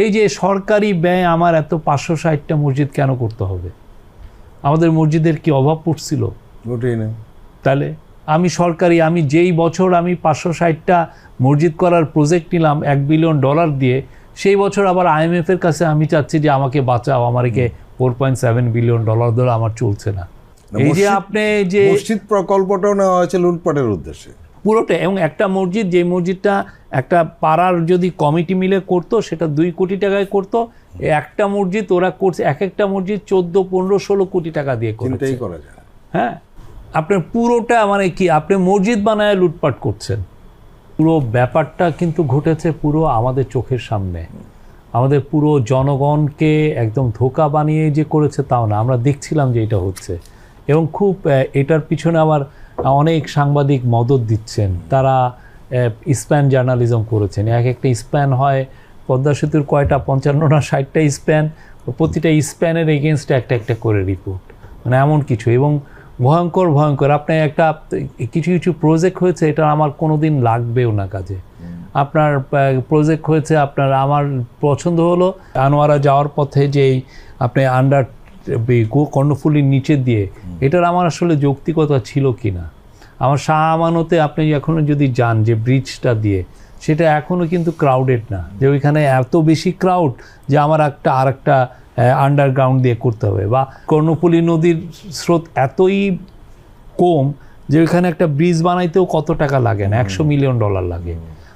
এই যে সরকারি ব্যয় আমার এত 560টা মসজিদ কেন করতে হবে? আমাদের মসজিদের কি অভাব পড়ছিল? ওটাই না। তাহলে আমি যেই বছর আমি 560টা মসজিদ করার প্রজেক্ট নিলাম $1 বিলিয়ন দিয়ে, সেই বছর আবার IMF এর কাছে আমি চাচ্ছি যে আমাকে বাঁচাও, আমাকে $4.7 বিলিয়ন ধরে আমার চলছে না। এই যে আপনি যে মসজিদ প্রকল্পটাও নেওয়া হয়েছে লুটপাটের উদ্দেশ্যে পুরোটা, এবং একটা মসজিদ, যে মসজিদটা একটা পাড়ার যদি কমিটি মিলে করতো সেটা 2 কোটি টাকায় করতো, একটা মসজিদ ওরা করছে, একটা মসজিদ 14, 15, 16 কোটি টাকা দিয়ে করছে। করা যায়। হ্যাঁ, আপনার পুরোটা মানে কি, আপনি মসজিদ বানায় লুটপাট করছেন। পুরো ব্যাপারটা কিন্তু ঘটেছে পুরো আমাদের চোখের সামনে। আমাদের পুরো জনগণকে একদম ধোঁকা বানিয়ে যে করেছে তাও না, আমরা দেখছিলাম যে এটা হচ্ছে। এবং খুব এটার পিছনে আবার অনেক সাংবাদিক মদত দিচ্ছেন, তারা স্প্যান জার্নালিজম করেছেন। একটা স্প্যান হয় পদ্মা সেতুর কয়টা, 55 না 60টা স্প্যান, প্রতিটা স্প্যানের এগেনস্টে একটা করে রিপোর্ট, মানে এমন কিছু। এবং ভয়ঙ্কর আপনি একটা কিছু প্রজেক্ট হয়েছে, এটা আমার কোনো দিন লাগবেও না কাজে। আপনার প্রজেক্ট হয়েছে, আমার পছন্দ হলো আনোয়ারা যাওয়ার পথে যেই আপনি আন্ডার কর্ণফুলীর নিচে দিয়ে, এটার আমার আসলে যৌক্তিকতা ছিল কি না। আমার শাহ আমানতে আপনি এখনও যদি যান যে ব্রিজটা দিয়ে, সেটা এখনও কিন্তু ক্রাউডেড না, যে ওইখানে এত বেশি ক্রাউড যে আমার আরেকটা আন্ডারগ্রাউন্ড দিয়ে করতে হবে। বা কর্ণফুলী নদীর স্রোত এতই কম যে ওইখানে একটা ব্রিজ বানাইতেও কত টাকা লাগে না, $100 মিলিয়ন লাগে।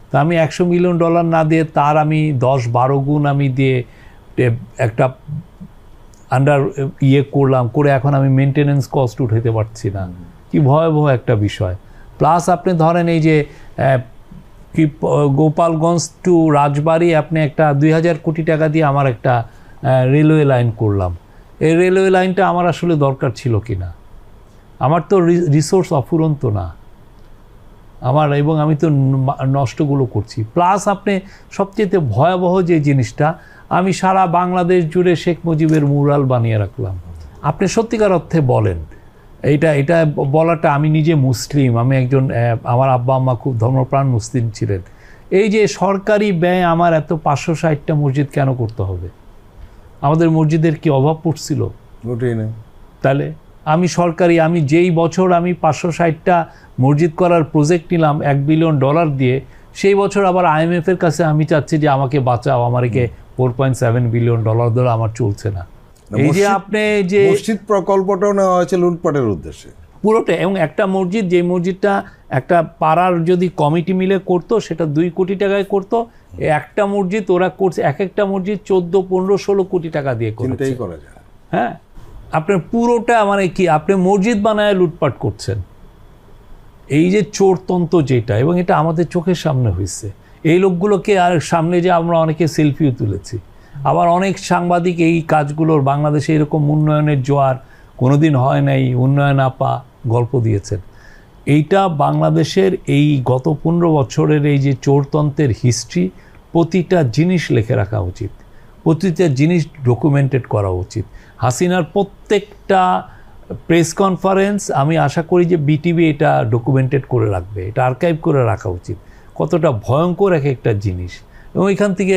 তো আমি $100 মিলিয়ন না দিয়ে তার আমি 10-12 গুণ আমি দিয়ে একটা করে এখন আমি মেনটেনেন্স কস্ট উঠাইতে পারছি না। কি ভয়াবহ একটা বিষয়। প্লাস আপনি ধরেন এই যে কি গোপালগঞ্জ টু রাজবাড়ী আপনি একটা 2000 কোটি টাকা দিয়ে আমার একটা রেলওয়ে লাইন করলাম। এই রেলওয়ে লাইনটা আমার আসলে দরকার ছিল কি না? আমার তো রিসোর্স অফুরন্ত না আমার, এবং আমি তো নষ্টগুলো করছি। প্লাস আপনি সবচেয়ে ভয়াবহ যে জিনিসটা, আমি সারা বাংলাদেশ জুড়ে শেখ মুজিবের মুরাল বানিয়ে রাখলাম। আপনি সত্যিকার অর্থে বলেন, এটা বলাটা, আমি নিজে মুসলিম, আমি একজন, আমার আব্বা আম্মা খুব ধর্মপ্রাণ মুসলিম ছিলেন। এই যে সরকারি ব্যয় আমার এত 560টা মসজিদ কেন করতে হবে? আমাদের মসজিদের কি অভাব পড়ছিল? ওটাই না। তাহলে আমি যেই বছর আমি 560টা মসজিদ করার প্রজেক্ট নিলাম $1 বিলিয়ন দিয়ে, সেই বছর আবার IMF এর কাছে আমি চাচ্ছি যে আমাকে বাঁচাও, আমাকে $4.7 বিলিয়ন ধরে আমার চলছে না। এই যে আপনি যে মসজিদ প্রকল্পটাও নেওয়া হয়েছে লুটপাটের উদ্দেশ্যে পুরোটা, এবং একটা মসজিদ, যে মসজিদটা একটা পাড়ার যদি কমিটি মিলে করতো সেটা 2 কোটি টাকায় করতো, একটা মসজিদ ওরা করছে, একটা মসজিদ 14, 15, 16 কোটি টাকা দিয়ে করছে। করা যায়। হ্যাঁ, আপনার পুরোটা মানে কি, আপনি মসজিদ বানায় লুটপাট করছেন। এই যে চোরতন্ত্র যেটা, এবং এটা আমাদের চোখের সামনে হয়েছে। এই লোকগুলোকে আর সামনে যে আমরা অনেকে সেলফিও তুলেছি। আবার অনেক সাংবাদিক এই কাজগুলোর, বাংলাদেশে এরকম উন্নয়নের জোয়ার কোনোদিন হয় নাই, উন্নয়ন আপা গল্প দিয়েছেন। এইটা বাংলাদেশের এই গত 15 বছরের এই যে চোরতন্ত্রের হিস্ট্রি, প্রতিটা জিনিস লিখে রাখা উচিত, প্রতিটা জিনিস ডকুমেন্টেড করা উচিত। হাসিনার প্রত্যেকটা প্রেস কনফারেন্স আমি আশা করি যে বিটিভি এটা ডকুমেন্টেড করে রাখবে, এটা আর্কাইভ করে রাখা উচিত। কতটা ভয়ঙ্কর একটা জিনিস। এবং এখান থেকে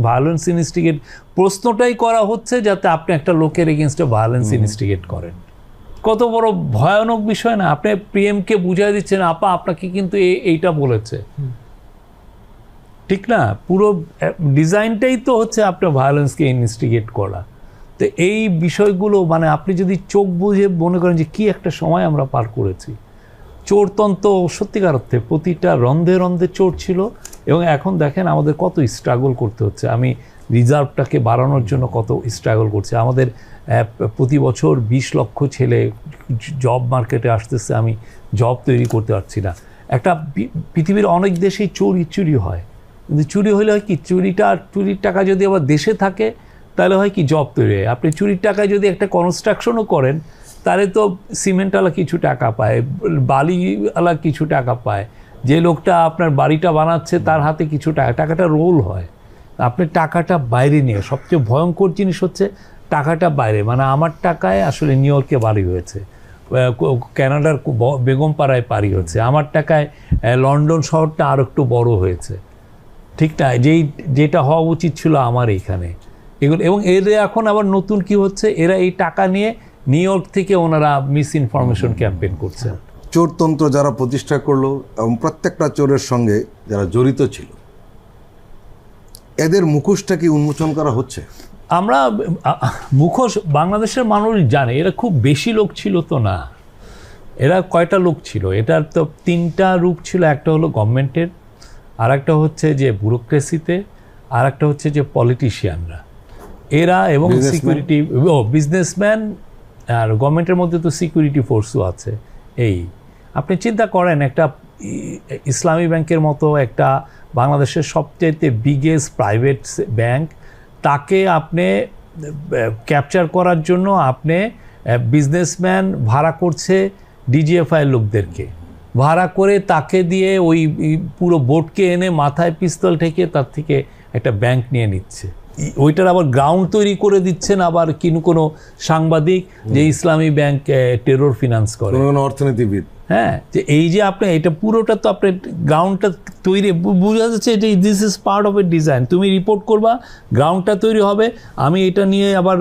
ভায়োলেন্স ইনস্টিগেট প্রশ্নটাই করা হচ্ছে যাতে আপনি একটা লোকের এগেনস্টে ভায়োলেন্স ইনস্টিগেট করেন। কত বড় ভয়ানক বিষয় না? আপনি পিএমকে বুঝিয়ে দিচ্ছেন, আপা আপনাকে কিন্তু এইটা বলেছে, ঠিক না? পুরো ডিজাইনটাই তো হচ্ছে আপনার ভায়োলেন্সকে ইনস্টিগেট করা। তো এই বিষয়গুলো মানে আপনি যদি চোখ বুঝে মনে করেন যে কি একটা সময় আমরা পার করেছি। চোরতন্ত্র সত্যিকার অর্থে প্রতিটা রন্ধে রন্ধে চোর ছিল, এবং এখন দেখেন আমাদের কত স্ট্রাগল করতে হচ্ছে। আমি রিজার্ভটাকে বাড়ানোর জন্য কত স্ট্রাগল করছি। আমাদের প্রতি বছর 20 লক্ষ ছেলে জব মার্কেটে আসতেছে, আমি জব তৈরি করতে পারছি না। একটা পৃথিবীর অনেক দেশেই চুরি হয়, কিন্তু চুরি হলে হয় কি, চুরির টাকা যদি আবার দেশে থাকে তাহলে হয় কি, জব তৈরি হয়। আপনি চুরির টাকায় যদি একটা কনস্ট্রাকশনও করেন, তাহলে তো সিমেন্টওয়ালা কিছু টাকা পায়, বালিওয়ালা কিছু টাকা পায়, যে লোকটা আপনার বাড়িটা বানাচ্ছে তার হাতে কিছু টাকাটা রোল হয়। আপনি টাকাটা বাইরে নিয়ে, সবচেয়ে ভয়ঙ্কর জিনিস হচ্ছে টাকাটা বাইরে, মানে আমার টাকায় আসলে নিউ ইয়র্কে বাড়ি হয়েছে, কানাডার বেগমপাড়ায় বাড়ি হয়েছে, আমার টাকায় লন্ডন শহরটা আর একটু বড় হয়েছে। ঠিক না, যেটা হওয়া উচিত ছিল আমার এইখানে এগুলো। এবং এরা এখন আবার নতুন কি হচ্ছে, এরা এই টাকা নিয়ে নিউ ইয়র্ক থেকে ওনারা মিস ইনফরমেশন ক্যাম্পেইন করছেন। চোরতন্ত্র যারা প্রতিষ্ঠা করলো এবং প্রত্যেকটা চোরের সঙ্গে যারা জড়িত ছিল, এদের মুখোশটা কি উন্মোচন করা হচ্ছে? আমরা মুখোশ বাংলাদেশের মানুষ জানে, এরা খুব বেশি লোক ছিল তো না, এরা কয়টা লোক ছিল, এটার তো 3টা রূপ ছিল। একটা হলো গভর্নমেন্টের, আর একটা হচ্ছে যে ব্যুরোক্রেসিতে, আর একটা হচ্ছে যে পলিটিশিয়ানরা এরা, এবং সিকিউরিটি বিজনেসম্যান, আর গভর্নমেন্টের মধ্যে তো সিকিউরিটি ফোর্সও আছে। এই আপনি চিন্তা করেন, একটা ইসলামী ব্যাংকের মতো একটা বাংলাদেশের সবচেয়ে বিগেস্ট প্রাইভেট ব্যাংক, তাকে আপনি ক্যাপচার করার জন্য আপনি বিজনেসম্যান ভাড়া করছে ডিজিএফআই লোকদেরকে, ভাড়া করে তাকে দিয়ে ওই পুরো বোর্ডকে এনে মাথায় পিস্তল ঠেকে তার থেকে একটা ব্যাংক নিয়ে নিচ্ছে। ওইটার আবার গ্রাউন্ড তৈরি করে দিচ্ছেন আবার কোনো সাংবাদিক যে ইসলামী ব্যাংক টেরর ফিনান্স করে, কোনো অর্থনীতিবিদ। হ্যাঁ, যে এই যে আপনি এটা পুরোটা তো আপনার গ্রাউন্ডটা তৈরি, বোঝা যাচ্ছে যে this is part of A design. তুমি রিপোর্ট করবা, গ্রাউন্ডটা তৈরি হবে, আমি এটা নিয়ে আবার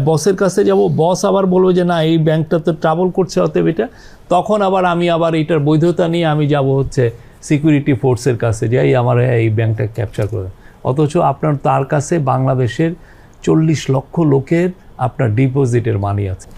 বসের কাছে যাব, বস আবার বলবো যে না এই ব্যাংকটা তো ট্রাবল করছে, অতএব এটা, তখন আবার আমি আবার এটার বৈধতা নিয়ে আমি যাব হচ্ছে সিকিউরিটি ফোর্সের কাছে, যে আমার এই ব্যাংকটা ক্যাপচার করে। অথচ আপনার তার কাছে বাংলাদেশের 40 লক্ষ লোকের আপনার ডিপোজিটের মানি আছে।